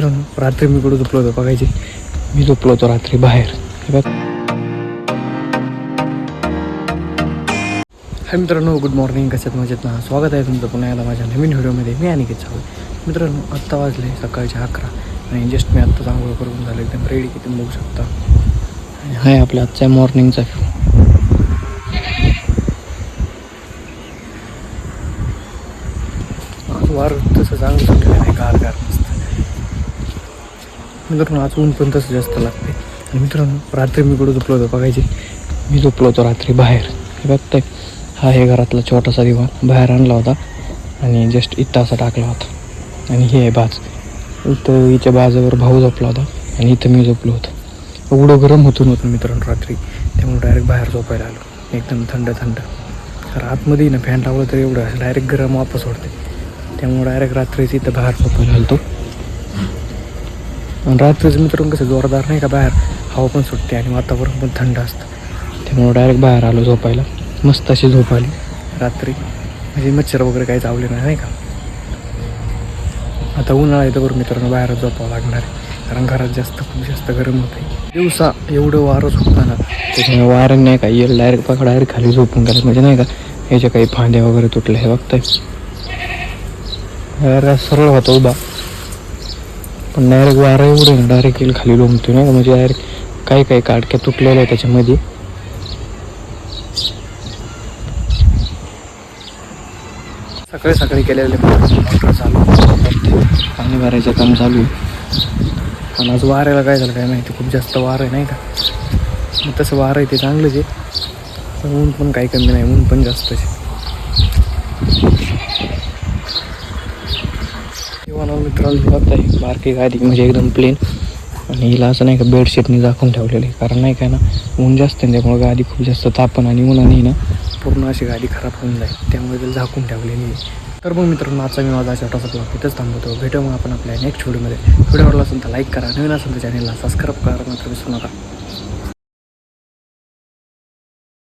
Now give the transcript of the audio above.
रात्री मी कुठं झोपलो होतो बघायची. मी झोपलो होतो रात्री बाहेर. हे बघ. हाय मित्रांनो, गुड मॉर्निंग. कशात मजेत ना. स्वागत आहे तुमचं पुन्हा एकदा माझ्या नवीन व्हिडिओमध्ये. मी अनिकेत चालू. मित्रांनो, आत्ता वाजले सकाळचे 11 आणि जस्ट मी आत्ता आंघोळ करून झालं एकदम रेडी. किती बघू शकता. आणि हाय आपल्या आजच्या मॉर्निंगचा व्ह्यू. आज वार तसं चांगलं सुटलेलं आहे, गार मस्त. मित्रांनो, आज ऊन पण तसं जास्त लागते. आणि मित्रांनो, रात्री मी कुठं झोपलो होतो बघायची. मी झोपलो होतो रात्री बाहेर. हे बघताय, हा आहे घरातला छोटासा दिवाण. बाहेर आणला होता आणि जस्ट इथं असा टाकला होता. आणि हे आहे बाज. इथं हिच्या बाजावर भाऊ झोपला होता आणि इथं मी झोपलो होतो. एवढं गरम होतं मित्रांनो रात्री, त्यामुळे डायरेक्ट बाहेर झोपायला आलो. एकदम थंड थंड. तर आतमध्ये ना फॅन लावलं तर एवढं डायरेक्ट गरम वापस सोडते. त्यामुळे डायरेक्ट रात्रीच इथं बाहेर झोपायला आलो. आणि रात्रीचं मित्रांनो कसं जोरदार नाही का, बाहेर हवा पण सुटते आणि वातावरण पण थंड असतं. त्यामुळे डायरेक्ट बाहेर आलो झोपायला. मस्त अशी झोप आली रात्री. म्हणजे मच्छर वगैरे काही चावले नाही का. आता उन्हाळा येतं बरं मित्रांनो, बाहेरच झोपावं लागणार आहे. कारण घरात खूप जास्त गरम होते. दिवसा एवढं वारं सुटतं ना, त्याच्यामुळे वारं नाही का येईल डायरेक्ट डायरेक्ट खाली झोपून गेलं. म्हणजे नाही का याच्या काही फांद्या वगैरे तुटले. हे बघताय, सरळ होता उभा, पण डायरेक्ट वारा एवढं ना डायरेक्ट येईल खाली लोंबतो नाही का. म्हणजे डायरेक्ट काही काडक्या तुटलेल्या आहे त्याच्यामध्ये. सकाळी सकाळी केलेले मोटर चालू, पाणी भरायचं काम चालू आहे. पण आज वाऱ्याला काय झालं काय माहिती, खूप जास्त वारं आहे नाही का. मग तसं वारं आहे ते चांगलंच आहे, पण ऊन पण काही कमी नाही, ऊन पण जास्तच आहे. किंवा मित्रांनो बघताय, बारकी गादी म्हणजे एकदम प्लेन. आणि हिला असं नाही का बेडशीटने झाकून ठेवलेलं आहे. कारण नाही काय ना, ऊन जास्त आहे त्यामुळे गादी खूप जास्त तापण आणि उन्हाने ना पूर्ण अशी गादी खराब होऊन जाईल. त्यामुळे त्याला झाकून ठेवलेली आहे. तर मग मित्रांनो, आजचा मी माझा छोटासा ब्लॉग इथंच थांबवतो. भेटू मग आपण आपल्या नेक्स्ट व्हिडिओमध्ये. व्हिडिओ आवडला असेल तर लाईक करा, नवीन असेल तर चॅनलला सबस्क्राईब करा मात्र विसरू नका.